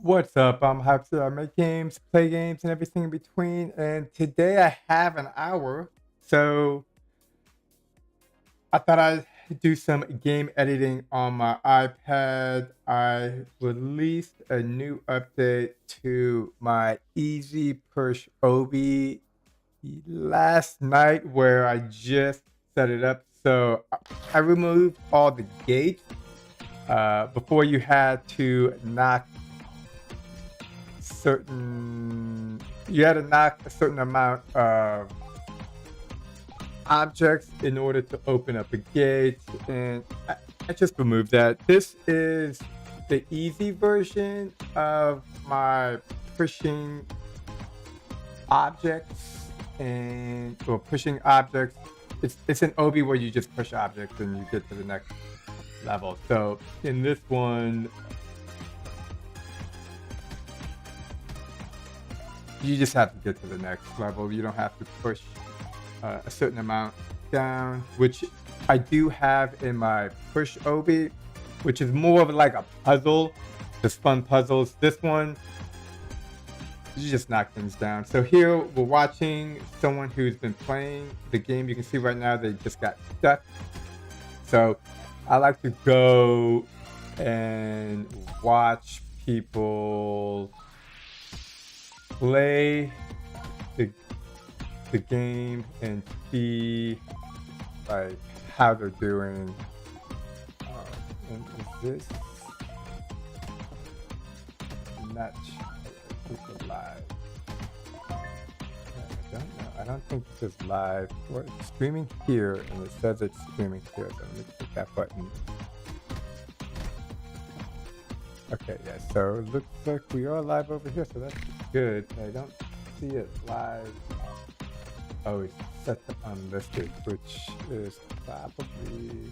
What's up? I'm Hypester. I make games, play games, and everything in between. And today I have an hour, so I thought I'd do some game editing on my iPad. I released a new update to my Easy Push Obi last night, where I just set it up. So I removed all the gates. Before you had to knock you had to knock a certain amount of objects in order to open up a gate, and I just removed that. This is the easy version of my pushing objects or pushing objects. It's an obi where you just push objects and you get to the next level. So in this one, you just have to get to the next level. You don't have to push a certain amount down, which I do have in my push obi, which is more of like a puzzle, just fun puzzles. This one, you just knock things down. So here we're watching someone who's been playing the game. You can see right now they just got stuck. So I like to go and watch people play the game and see like how they're doing. And is this not live? I don't know. I don't think this is live. Or it's streaming here, and it says it's streaming here. So let me click that button. Okay, yeah. So it looks like we are live over here, so that's good. I don't see it live. Oh, it's set to unlisted, which is probably...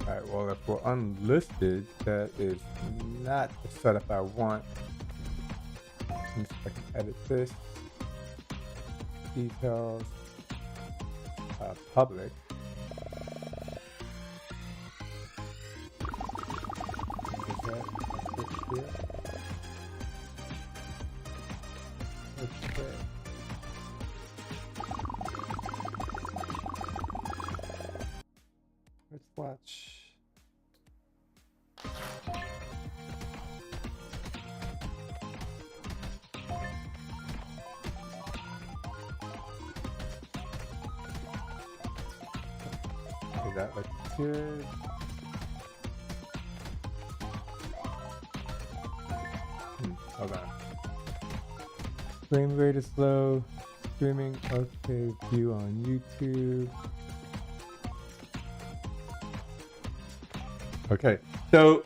Alright, well, if we're unlisted, that is not the setup I want. Let me see if I can edit this. Details. Public. Is that here? Okay. Let's watch. That looks good. Hold on. Frame rate is low. Streaming. Okay. View on YouTube. Okay. So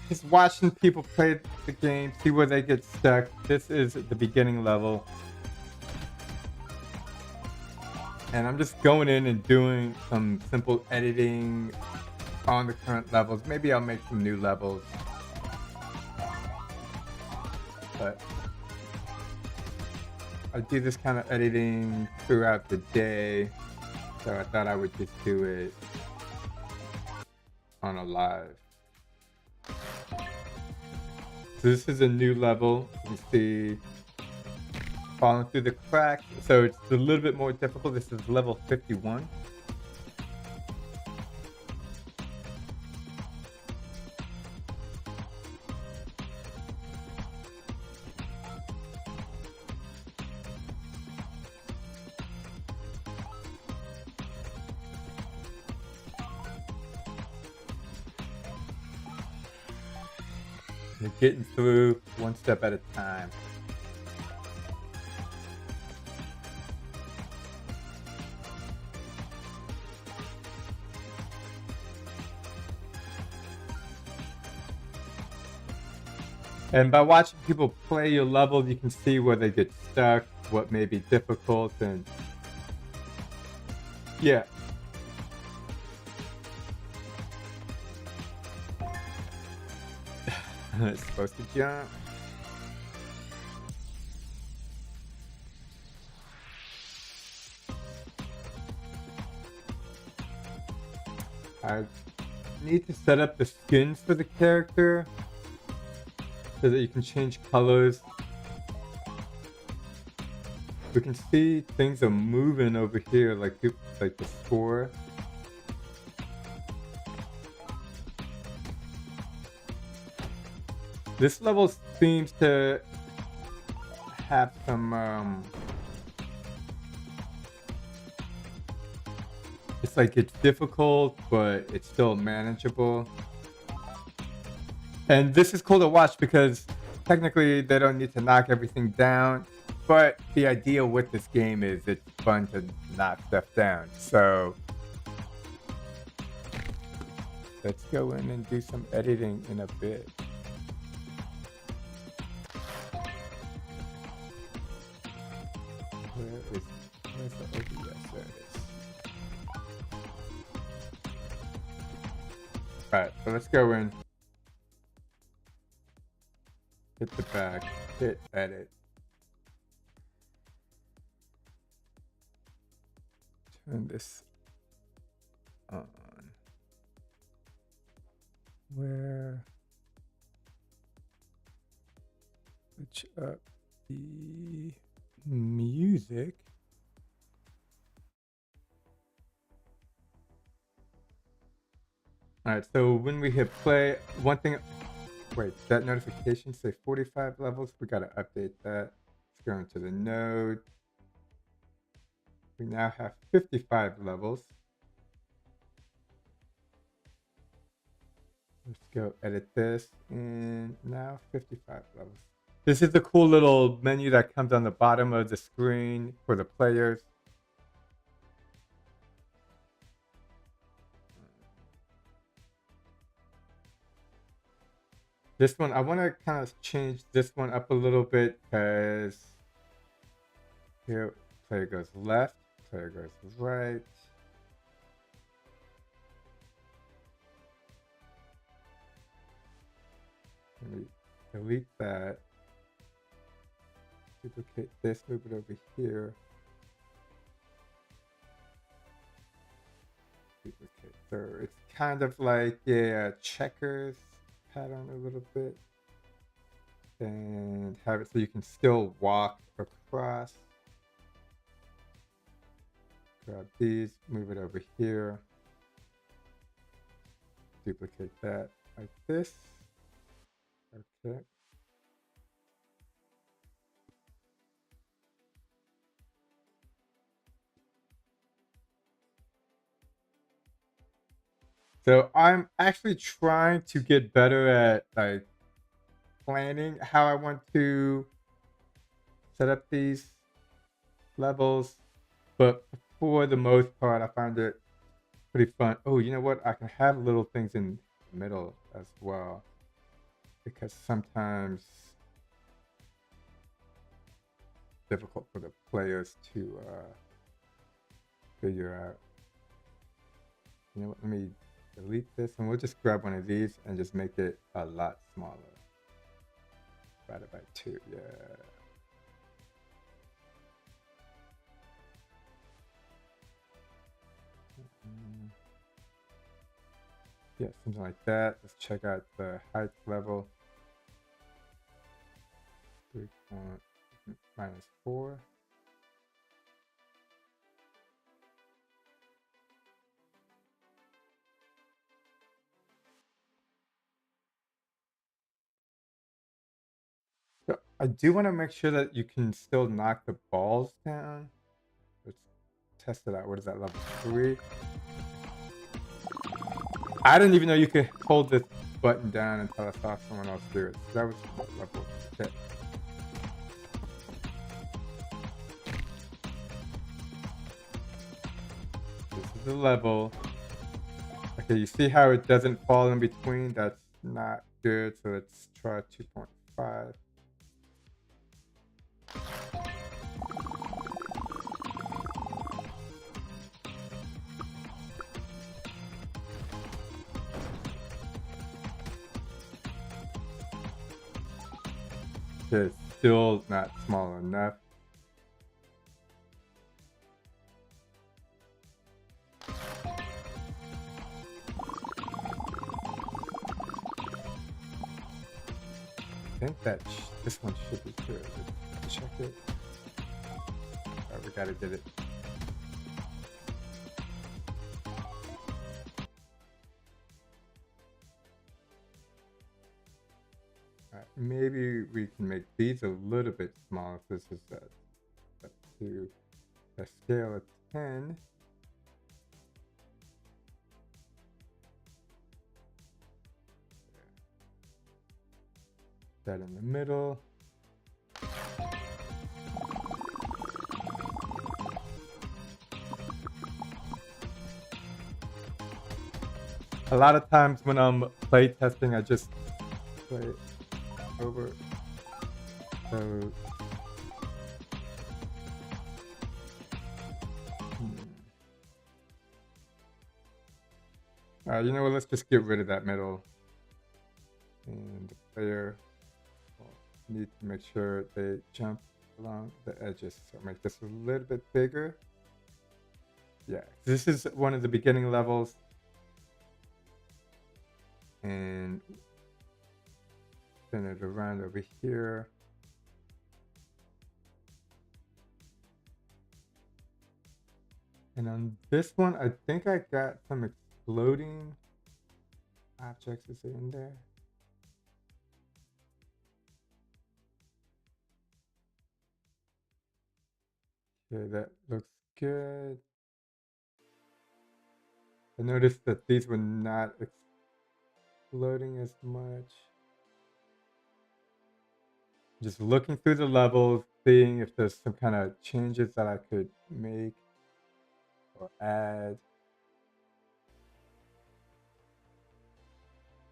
just watching people play the game, see where they get stuck. This is the beginning level. And I'm just going in and doing some simple editing on the current levels. Maybe I'll make some new levels. But I do this kind of editing throughout the day. So I thought I would just do it on a live. So this is a new level. You see falling through the cracks, so it's a little bit more difficult. This is level 51. You're getting through one step at a time. And by watching people play your level, you can see where they get stuck, what may be difficult, and yeah. It's supposed to jump. I need to set up the skins for the character so that you can change colors. We can see things are moving over here, like the score. This level seems to have some it's like it's difficult, but it's still manageable. And this is cool to watch because technically they don't need to knock everything down. But the idea with this game is it's fun to knock stuff down. So let's go in and do some editing in a bit. Where's the OBS? There it is. Alright, so let's go in. Hit the back, hit edit. Turn this on. Where? Switch up the music. Alright, so when we hit play, one thing. Wait, that notification say 45 levels. We gotta update that. Let's go into the node. We now have 55 levels. Let's go edit this, and now 55 levels. This is the cool little menu that comes on the bottom of the screen for the players. This one, I want to kind of change this one up a little bit because here, player goes left, player goes right. Let me delete that. Duplicate this, move it over here. Duplicate there. It's kind of like a checkers pattern a little bit. And have it so you can still walk across. Grab these, move it over here. Duplicate that like this. Okay. So I'm actually trying to get better at like planning how I want to set up these levels, but for the most part, I find it pretty fun. Oh, you know what? I can have little things in the middle as well, because sometimes it's difficult for the players to figure out. You know what? Let me delete this, and we'll just grab one of these and just make it a lot smaller. Divided by 2, yeah. Yeah, something like that. Let's check out the height level. 3 minus 4. So I do want to make sure that you can still knock the balls down. Let's test it out. What is that, level 3? I didn't even know you could hold this button down until I saw someone else do it. So that was level 6. This is the level. Okay, you see how it doesn't fall in between? That's not good. So let's try 2.5. It's still not small enough. I think that this one should be good. Let's check it. Oh, we gotta get it. Maybe we can make these a little bit smaller. This is up to a scale of 10. That in the middle. A lot of times when I'm play testing, I just play it over. So you know what? Let's just get rid of that middle. And the player will need to make sure they jump along the edges. So make this a little bit bigger. Yeah, this is one of the beginning levels. And spin it around over here. And on this one, I think I got some exploding objects. Is it in there? Okay, that looks good. I noticed that these were not exploding as much. Just looking through the levels, seeing if there's some kind of changes that I could make or add.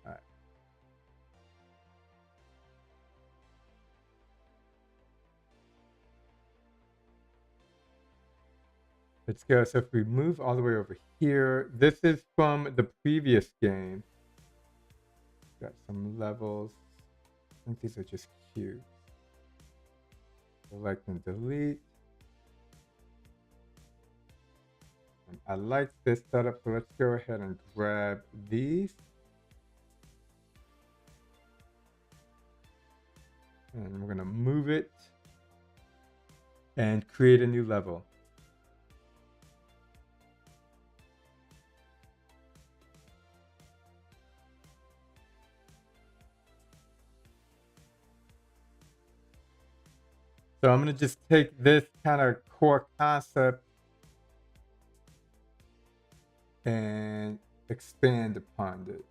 All right. Let's go. So if we move all the way over here, this is from the previous game. Got some levels. I think these are just cubes. Select and delete. I like this setup, so let's go ahead and grab these. And we're gonna move it and create a new level. So I'm gonna just take this kind of core concept and expand upon it.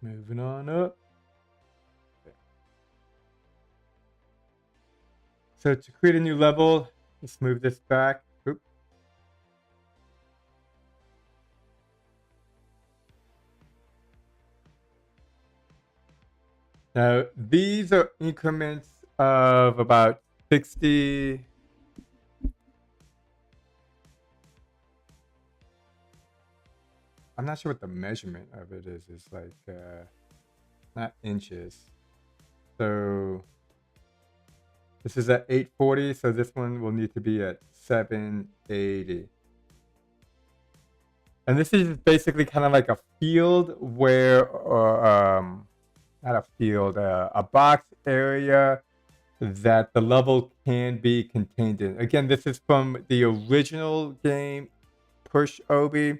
Moving on up. So to create a new level, let's move this back. Oop. Now, these are increments of about 60. I'm not sure what the measurement of it is. It's like not inches. So this is at 840. So this one will need to be at 780. And this is basically kind of like a field where, not a field, a box area that the level can be contained in. Again, this is from the original game, Push Obi,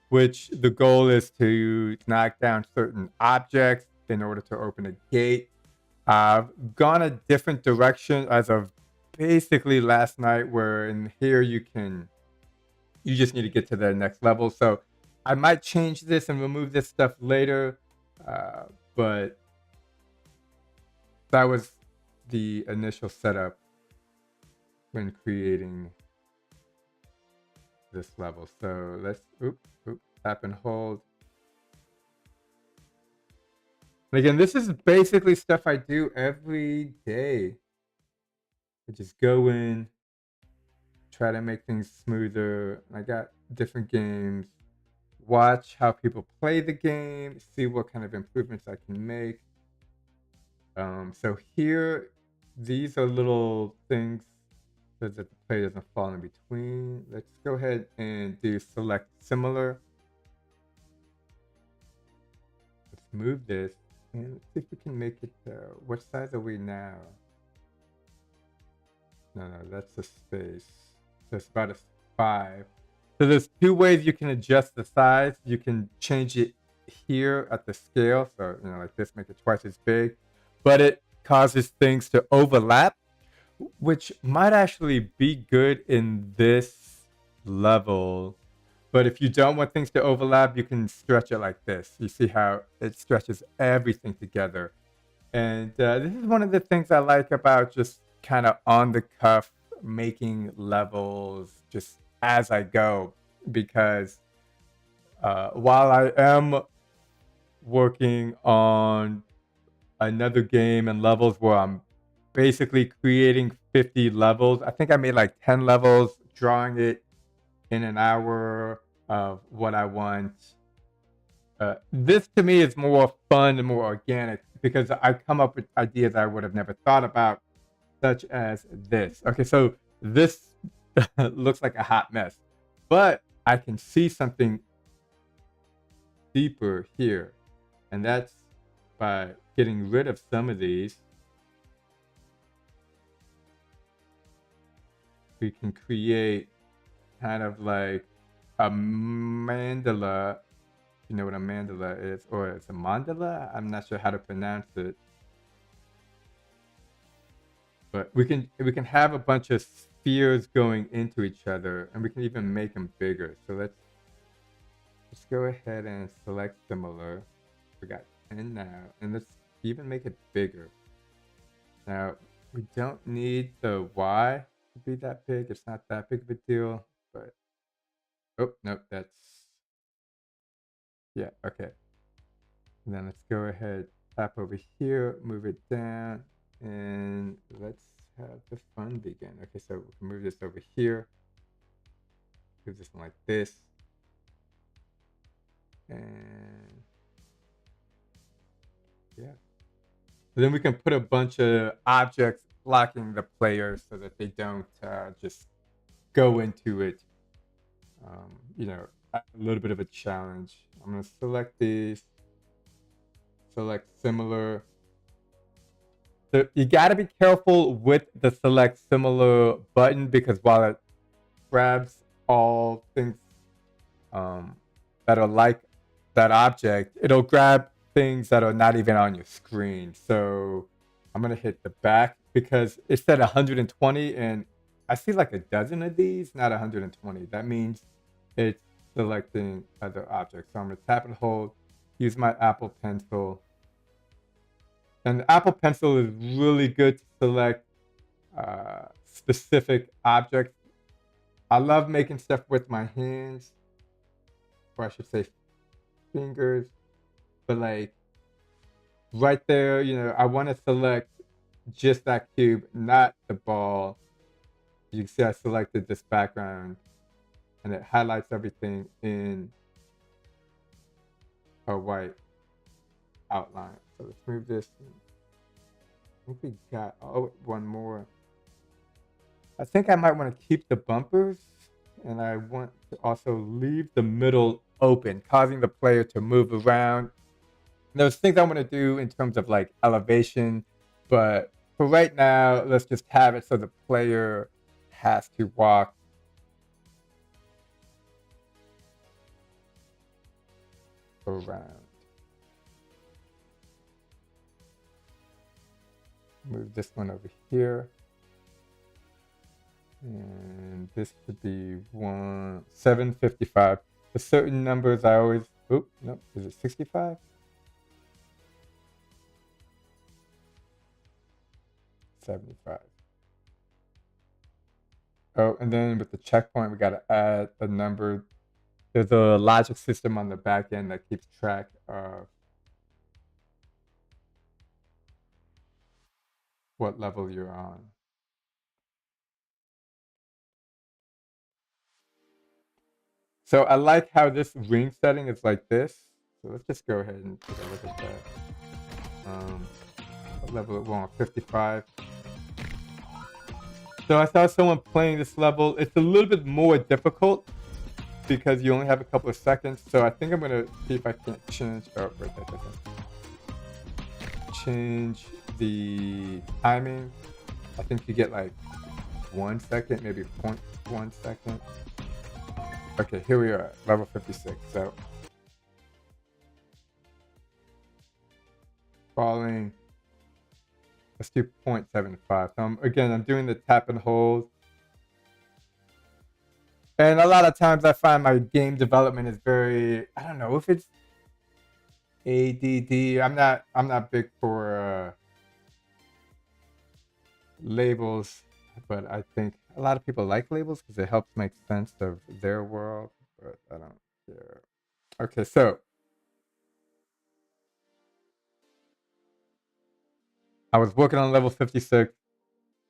which the goal is to knock down certain objects in order to open a gate. I've gone a different direction as of basically last night, where in here you just need to get to the next level. So I might change this and remove this stuff later, but that was the initial setup when creating this level. So let's tap and hold. And again, this is basically stuff I do every day. I just go in, try to make things smoother. I got different games. Watch how people play the game, see what kind of improvements I can make. So here, these are little things so that the player doesn't fall in between. Let's go ahead and do select similar. Let's move this and let's see if we can make it, what size are we now? No, that's a space. So it's about a 5. So there's two ways you can adjust the size. You can change it here at the scale. So, like this, make it twice as big. But it causes things to overlap, which might actually be good in this level. But if you don't want things to overlap, you can stretch it like this. You see how it stretches everything together. And this is one of the things I like about just kind of on the cuff making levels just as I go. Because while I am working on another game and levels where I'm basically creating 50 levels, I think I made like 10 levels, drawing it in an hour of what I want. This to me is more fun and more organic because I come up with ideas I would have never thought about, such as this. Okay, so this looks like a hot mess, but I can see something deeper here, and that's by getting rid of some of these. We can create kind of like a mandala. You know what a mandala is, or it's a mandala? I'm not sure how to pronounce it. But we can have a bunch of spheres going into each other, and we can even make them bigger. So let's go ahead and select similar. We got 10 now, and let's even make it bigger. Now we don't need the Y to be that big. It's not that big of a deal, but oh no, that's yeah, okay. And then let's go ahead, tap over here, move it down, and let's have the fun begin. Okay, so we can move this over here, move this one like this, and yeah. And then we can put a bunch of objects blocking the player so that they don't just go into it. A little bit of a challenge. I'm gonna select these, select similar. So you got to be careful with the select similar button because while it grabs all things um, that are like that object, it'll grab things that are not even on your screen. So I'm gonna hit the back because it said 120 and I see like a dozen of these, not 120. That means it's selecting other objects. So I'm gonna tap and hold, use my Apple Pencil. And the Apple Pencil is really good to select specific objects. I love making stuff with my hands, or I should say fingers, but like right there, I want to select just that cube, not the ball. You can see I selected this background and it highlights everything in a white outline. So let's move this. I think we got one more. I think I might want to keep the bumpers and I want to also leave the middle open, causing the player to move around. There's things I want to do in terms of like elevation, but for right now, let's just have it so the player has to walk around. Move this one over here. And this should be 755. For certain numbers, I always, oh, no, is it 65? 75. Oh, and then with the checkpoint, we got to add a number. There's a logic system on the back end that keeps track of what level you're on. So I like how this ring setting is like this. So let's just go ahead and take a look at that. What level it wrong? 55. So I saw someone playing this level. It's a little bit more difficult because you only have a couple of seconds. So I think I'm gonna see if I can't change. Oh, wait, that doesn't change the timing. I think you get like 1 second, maybe 0.1 second. Okay, here we are, level 56. So falling. Let's do 0.75. So again, I'm doing the tap and hold. And a lot of times I find my game development is very, I don't know if it's ADD. I'm not big for labels, but I think a lot of people like labels because it helps make sense of their world, but I don't care. Okay, so I was working on level 56,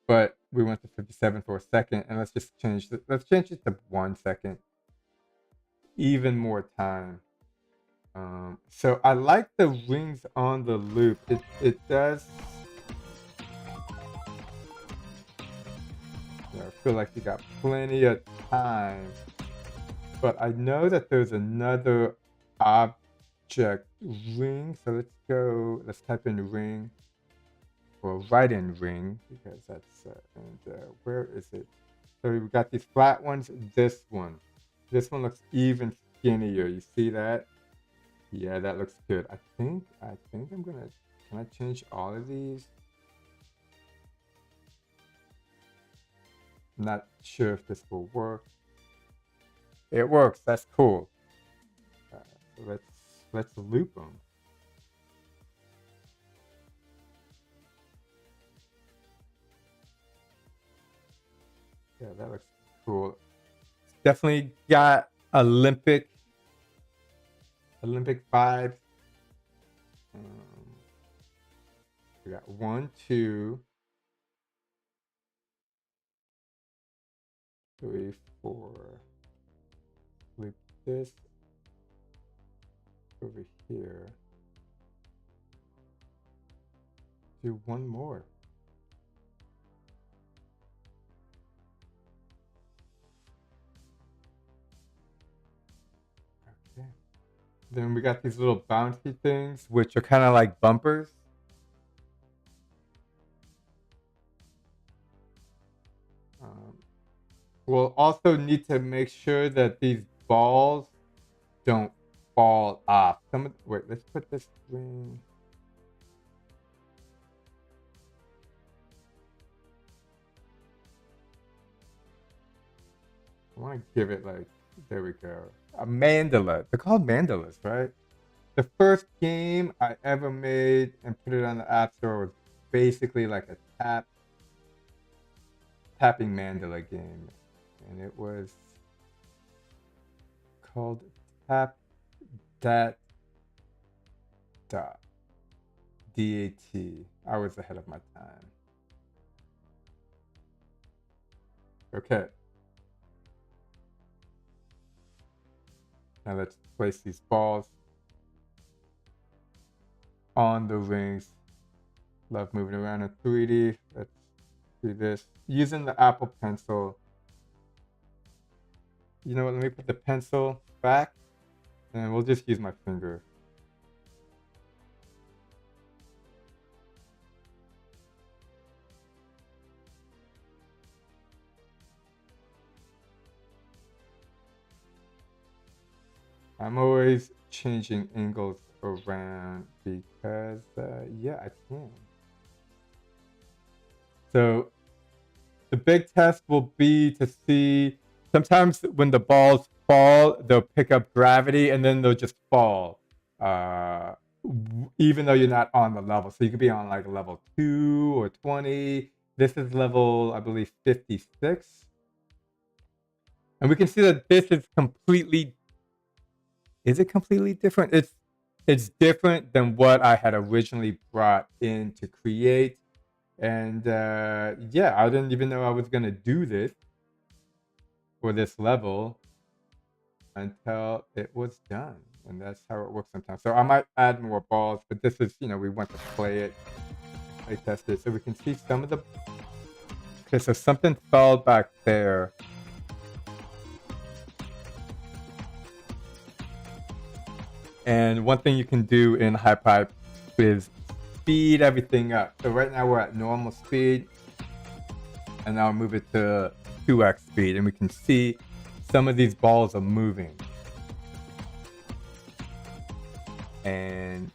but we went to 57 for a second, and let's just change let's change it to 1 second. Even more time. So I like the rings on the loop. It does. I feel like you got plenty of time, but I know that there's another object ring. So let's go. Let's type in ring or write in ring because that's and where is it? So we got these flat ones. This one looks even skinnier. You see that? Yeah, that looks good. I think I'm gonna. Can I change all of these? I'm not sure if this will work. It works. That's cool. So let's loop them. Yeah, that looks cool. It's definitely got Olympic vibes. We got 1, 2, 3, 4. Loop this over here. Do one more. Okay. Then we got these little bouncy things, which are kind of like bumpers. We'll also need to make sure that these balls don't fall off. Wait, let's put this ring. I want to give it like, there we go. A mandala. They're called mandalas, right? The first game I ever made and put it on the App Store was basically like a tapping mandala game. And it was called Tap That Dot. DAT. I was ahead of my time. Okay. Now let's place these balls on the rings. Love moving around in 3D. Let's do this. Using the Apple Pencil. You know what? Let me put the pencil back and we'll just use my finger. I'm always changing angles around because, yeah, I can. So the big test will be to see, sometimes when the balls fall, they'll pick up gravity and then they'll just fall, even though you're not on the level. So you could be on like level 2 or 20. This is level, I believe, 56. And we can see that this is completely, is it completely different? It's different than what I had originally brought in to create. And yeah, I didn't even know I was gonna do this for this level. until it was done. And that's how it works sometimes. So I might add more balls, but this is, we want to play it, play test it. So we can see some of the, okay, so something fell back there. And one thing you can do in HiPipe is speed everything up. So right now we're at normal speed, and now I'll move it to 2x speed, and we can see some of these balls are moving. And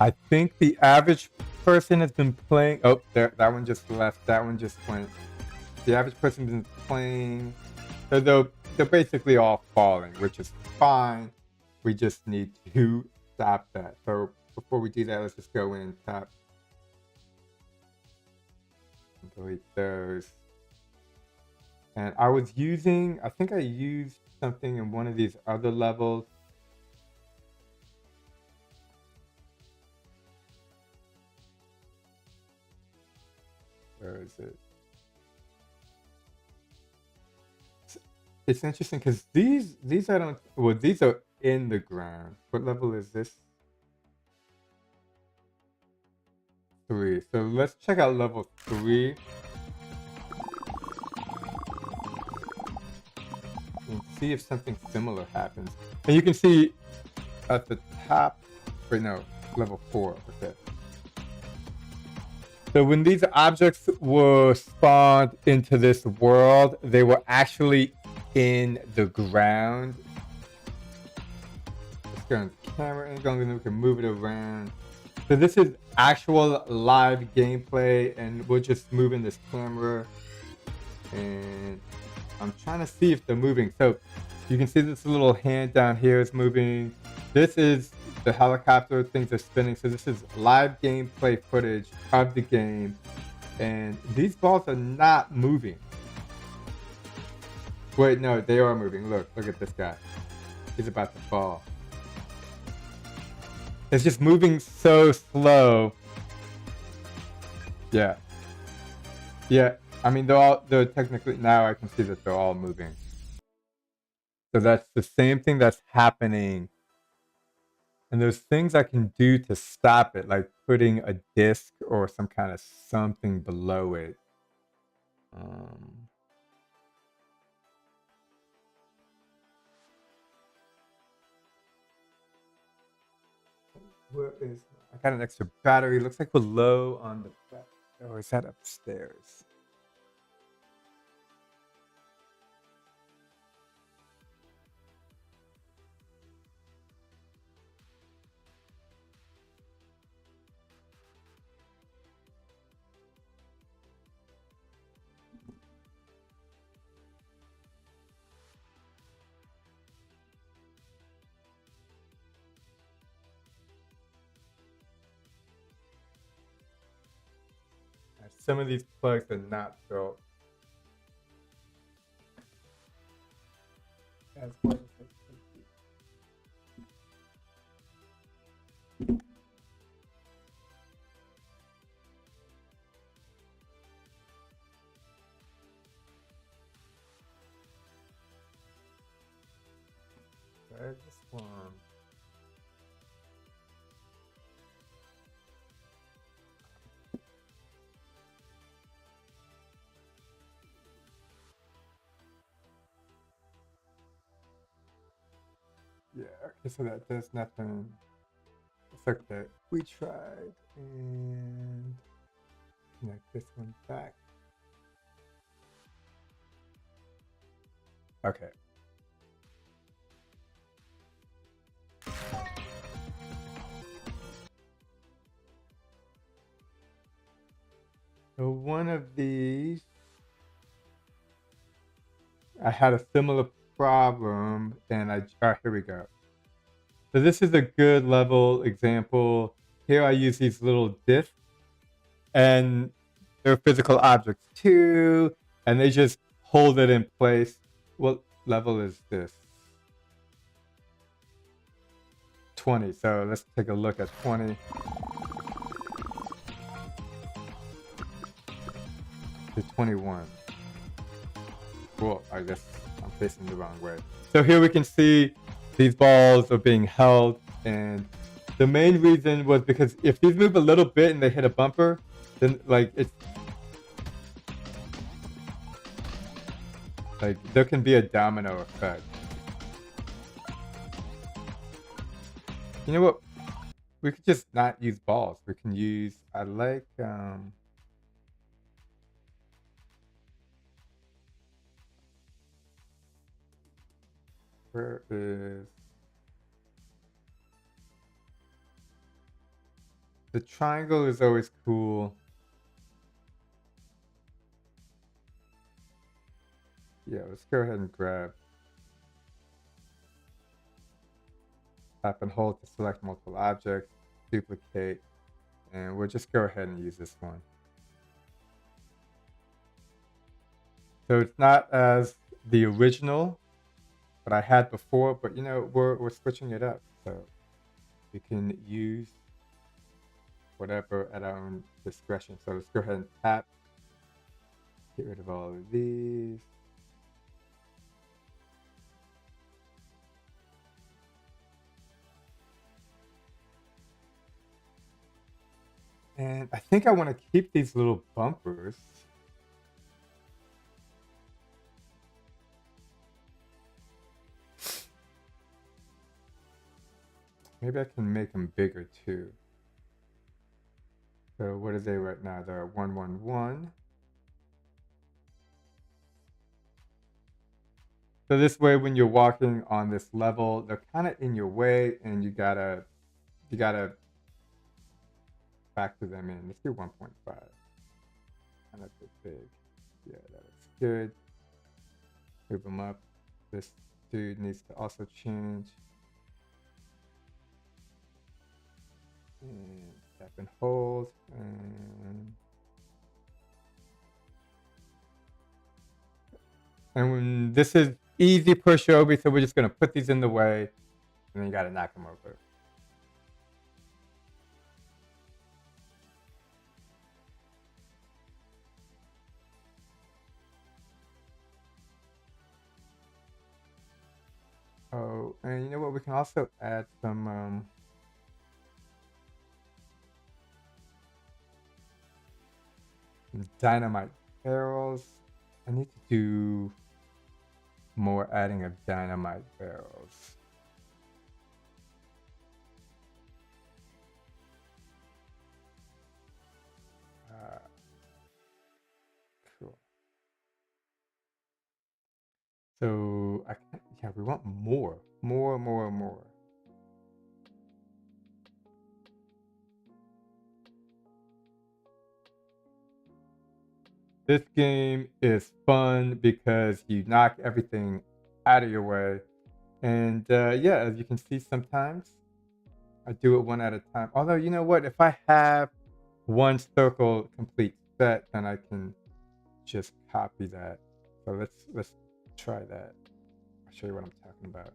I think the average person has been playing. Oh, there, that one just left. That one just went. The average person has been playing. So they're basically all falling, which is fine. We just need to stop that. So before we do that, let's just go in and tap and delete those. And I was using, I think I used something in one of these other levels. Where is it? It's interesting because these I don't, well, these are in the ground. What level is this? 3. So let's check out level 3. And see if something similar happens. And you can see at the top, wait, no, level 4, okay. So when these objects were spawned into this world, they were actually in the ground. Let's go in the camera angle, and then we can move it around. So this is actual live gameplay, and we're just moving this camera. And I'm trying to see if they're moving. So you can see this little hand down here is moving. This is the helicopter, things are spinning. So this is live gameplay footage of the game. And these balls are not moving. Wait, no, they are moving. Look at this guy. He's about to fall. It's just moving so slow. Yeah. Yeah. I mean, they're technically, now I can see that they're all moving. So that's the same thing that's happening. And there's things I can do to stop it, like putting a disc or some kind of something below it. Where is, I got an extra battery. Looks like we're low on the battery. Oh, is that upstairs? Some of these plugs are not built as well as they should be. There's this one. Yeah, okay, so that does nothing. It's okay. We tried and connect this one back. Okay. So one of these, I had a similar problem, and here we go. So this is a good level example. Here I use these little discs, and they're physical objects too, and they just hold it in place. What level is this? 20. So let's take a look at 20. To 21. Cool. I guess I'm facing the wrong way. So here we can see these balls are being held, and the main reason was because if these move a little bit and they hit a bumper, then like it's like there can be a domino effect. You know what? We could just not use balls. We can use I like where is the triangle is always cool. Yeah, let's go ahead and grab tap and hold to select multiple objects, duplicate, and we'll just go ahead and use this one. So it's not as the original that I had before, but you know, we're switching it up. So we can use whatever at our own discretion. So let's go ahead and tap, get rid of all of these. And I think I want to keep these little bumpers. Maybe I can make them bigger too. So what are they right now? They're 111. So this way, when you're walking on this level, they're kind of in your way, and you gotta factor them in. Let's do 1.5. Kind of a bit big. Yeah, that looks good. Move them up. This dude needs to also change. And tap and hold. And when this is easy push over, so we're just gonna put these in the way, and then you gotta knock them over. Oh, and you know what? We can also add some dynamite barrels. I need to do more adding of dynamite barrels. Cool. So I can't, yeah, we want more. This game is fun because you knock everything out of your way. And yeah, as you can see, sometimes I do it one at a time. Although, you know what? If I have one circle complete set, then I can just copy that. So let's try that. I'll show you what I'm talking about.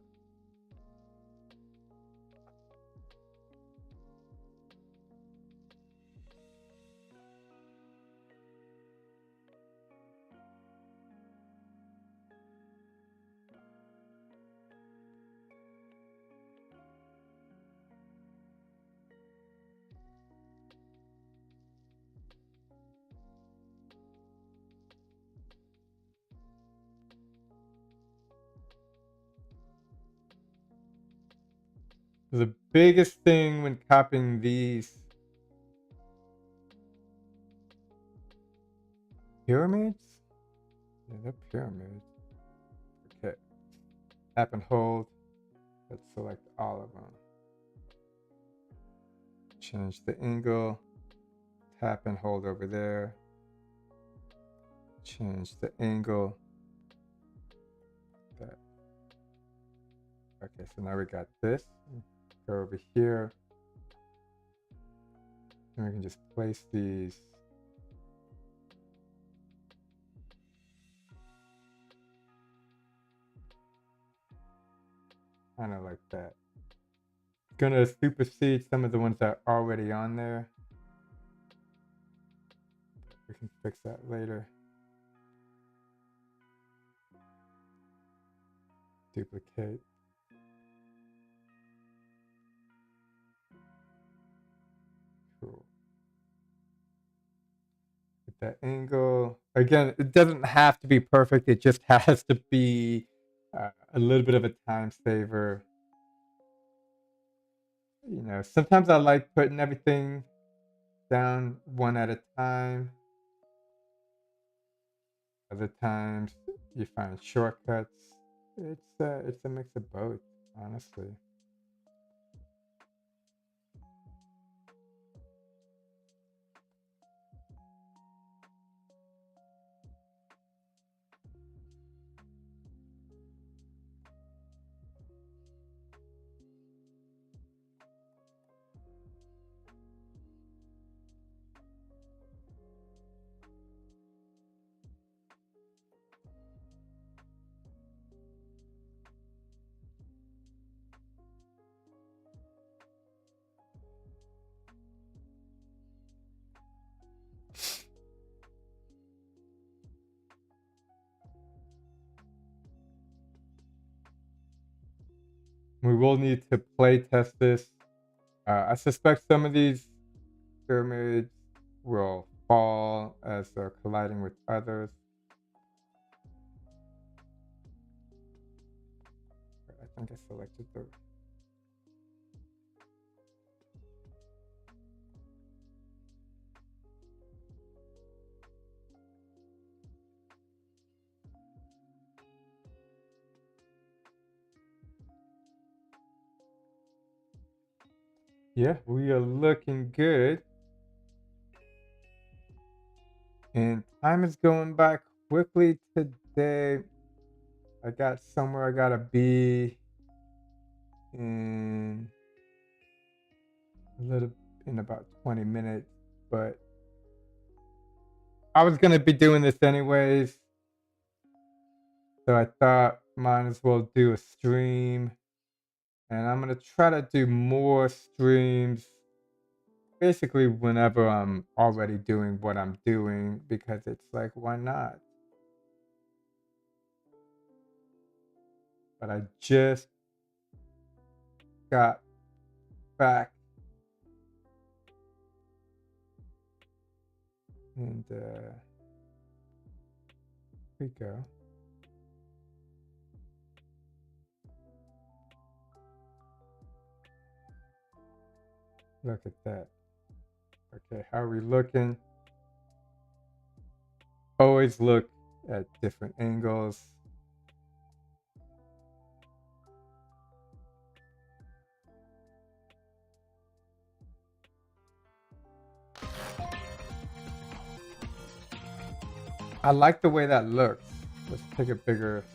The biggest thing when copying these pyramids? Yeah, they're pyramids. Okay. Tap and hold. Let's select all of them. Change the angle. Tap and hold over there. Change the angle. That. Okay, so now we got this. Go over here. And we can just place these. Kind of like that. Gonna supersede some of the ones that are already on there. We can fix that later. duplicate. Cool. Get that angle. Again, it doesn't have to be perfect. It just has to be a little bit of a time saver. You know, sometimes I like putting everything down one at a time. Other times you find shortcuts. It's a mix of both, honestly. We will need to play test this. I suspect some of these pyramids will fall as they're colliding with others. I think I selected the. Yeah, we are looking good. And time is going by quickly today. I got somewhere I gotta be in a little in about 20 minutes, but I was gonna be doing this anyways, so I thought might as well do a stream. And I'm gonna try to do more streams basically whenever I'm already doing what I'm doing because it's like, why not? But I just got back and here we go. Look at that. Okay, how are we looking? Always look at different angles. I like the way that looks. Let's take a bigger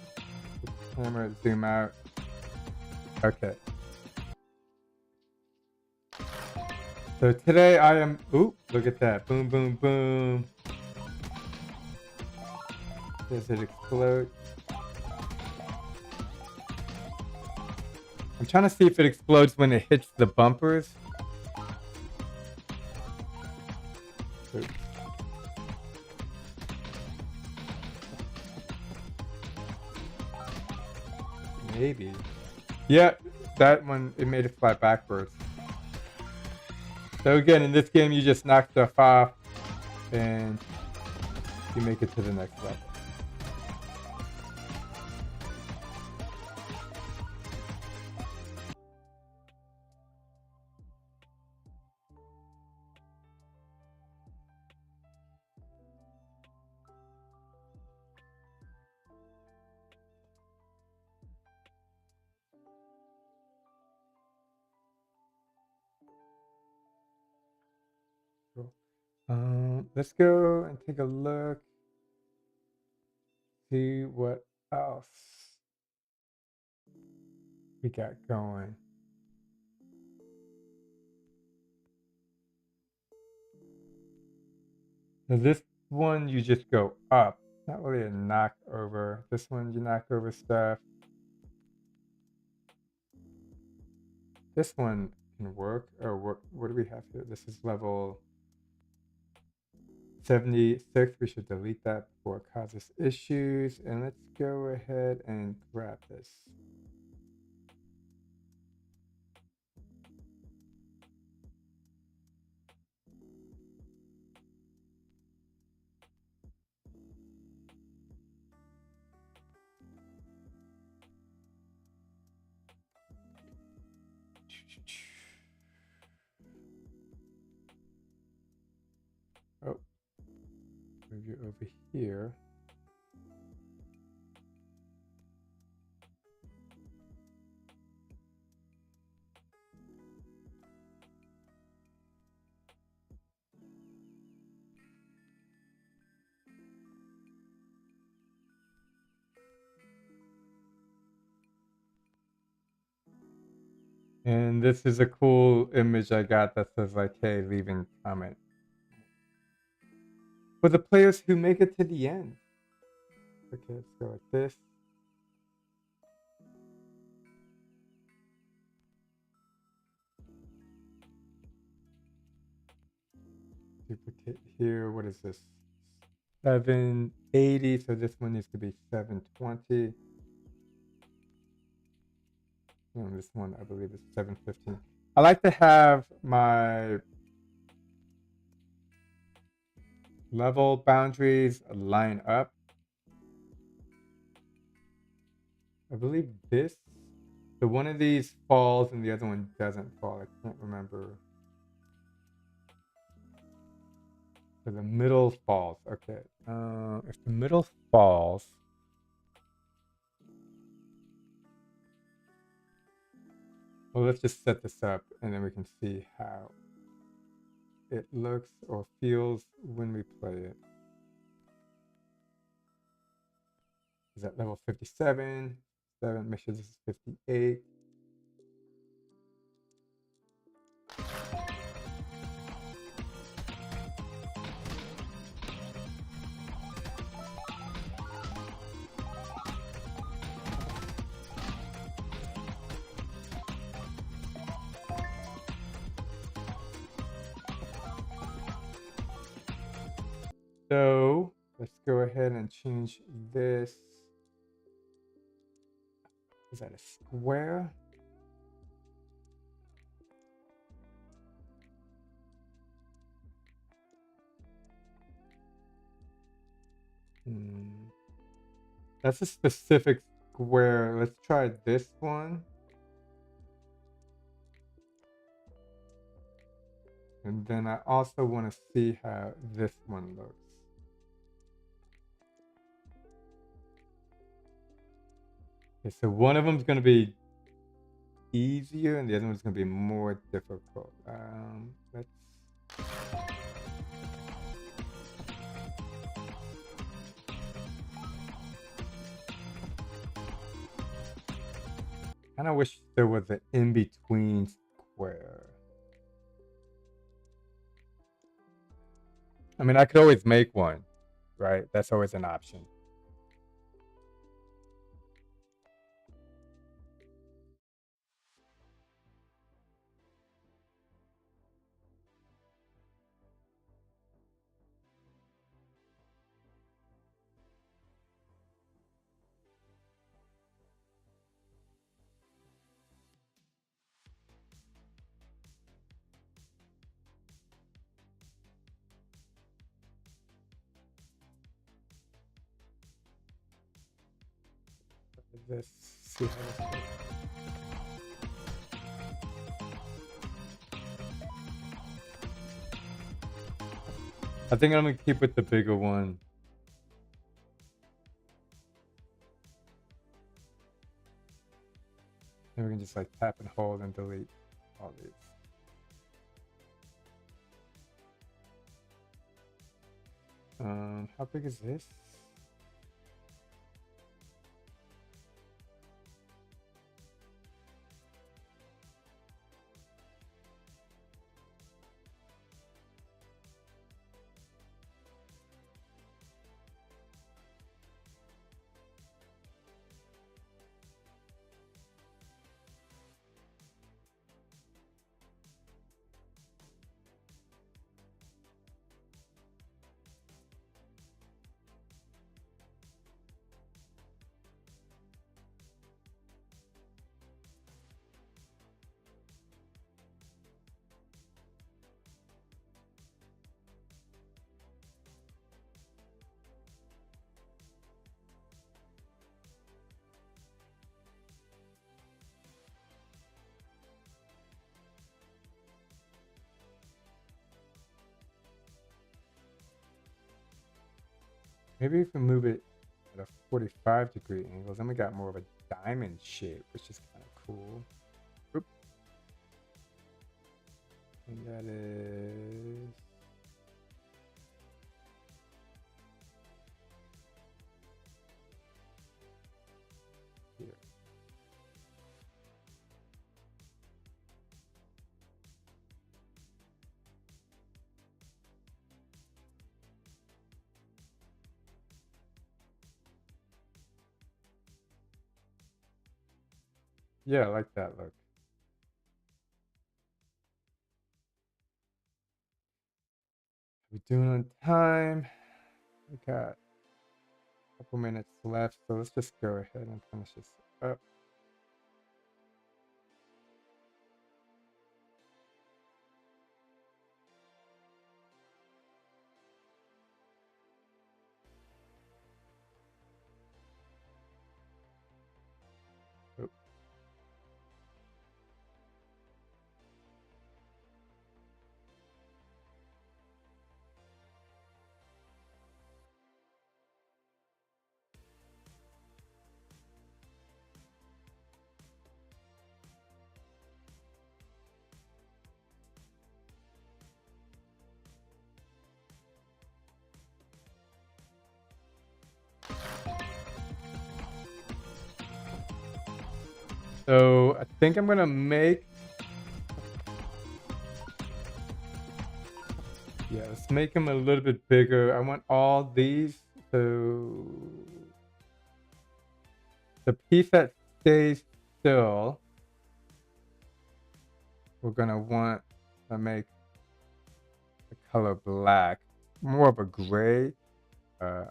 camera, zoom out. Okay. So today I am, ooh, look at that. Boom, boom, boom. Does it explode? I'm trying to see if it explodes when it hits the bumpers. Oops. Maybe. Yeah, that one, it made it fly backwards. So again, in this game, you just knock stuff off and you make it to the next level. Cool. Let's go and take a look. See what else we got going. Now this one you just go up. Not really a knock over. This one you knock over stuff. This one can work. Or what do we have here? This is level 76. We should delete that before it causes issues. And let's go ahead and grab this. Oh, move you over here. And this is a cool image I got that says like, hey, leaving comment. For the players who make it to the end. Okay, let's go like this. Duplicate here. What is this? 780. So this one needs to be 720. And this one, I believe, is 715. I like to have my level boundaries line up. I believe this, so one of these falls and the other one doesn't fall. I can't remember. So the middle falls. Okay. If the middle falls, well, let's just set this up and then we can see how it looks or feels when we play it. Is that level 57? 7, make sure this is 58. So let's go ahead and change this. Is that a square? That's a specific square. Let's try this one. And then I also want to see how this one looks. Okay, so one of them is going to be easier and the other one's going to be more difficult. Let's... kind of wish there was an in-between square. I mean, I could always make one, right? That's always an option. Let's see how this goes. I think I'm gonna keep with the bigger one. And we can just like tap and hold and delete all these. How big is this? Maybe if we move it at a 45-degree angle, then we got more of a diamond shape, which is kind of cool. Oop. And that is... here. Yeah, I like that look. We're doing on time. We got a couple minutes left, so let's just go ahead and finish this up. Oop. So I think I'm gonna make... Yeah, let's make them a little bit bigger. I want all these. So the piece that stays still, we're gonna want to make the color black, more of a gray, uh,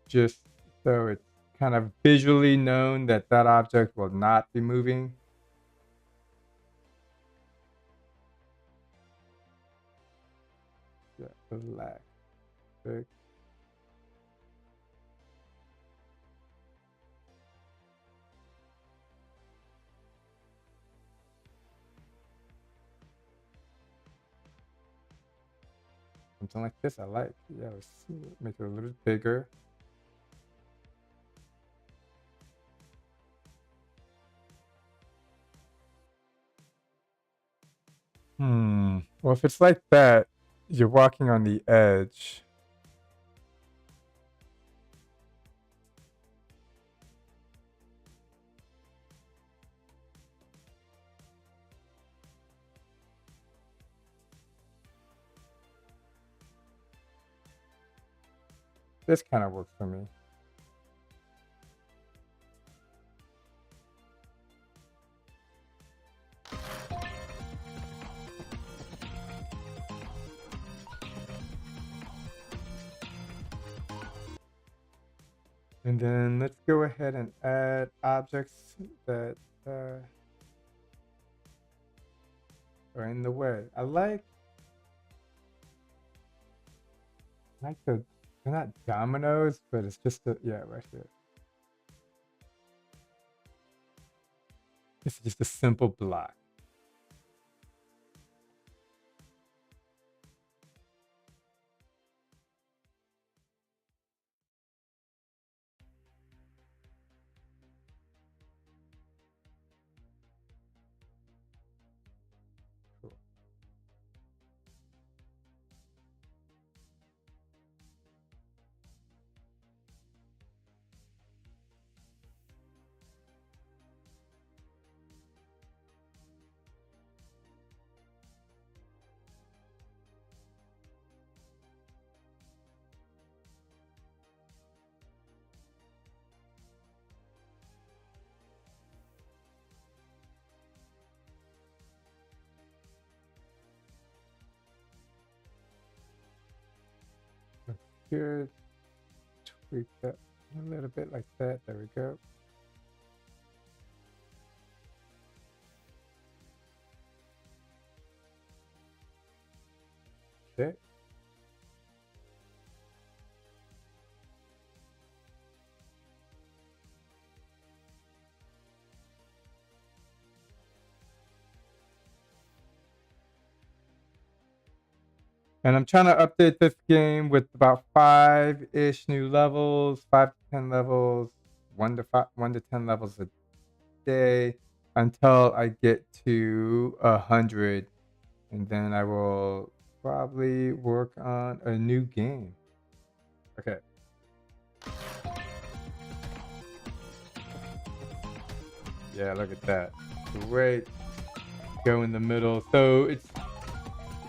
just so it's kind of visually known that that object will not be moving. Yeah, black. Big. Something like this I like. Yeah, let's make it a little bit bigger. Well, if it's like that, you're walking on the edge. This kind of works for me. And then let's go ahead and add objects that are in the way. I like they're not dominoes, but it's just yeah, right here. It's just a simple block. Cool. Looks good. Tweak that a little bit like that. There we go. Okay. And I'm trying to update this game with about 5-ish new levels, 5 to 10 levels, 1 to 10 levels a day until I get to 100, and then I will probably work on a new game. Okay. Yeah, look at that. Great. Go in the middle. So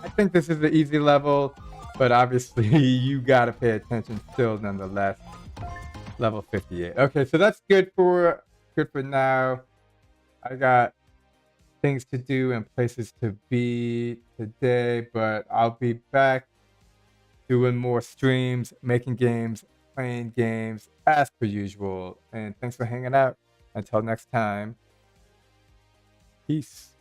I think this is the easy level, but obviously you gotta pay attention still nonetheless. Level 58. Okay, so that's good for now. I got things to do and places to be today, but I'll be back doing more streams, making games, playing games as per usual. And thanks for hanging out. Until next time, peace.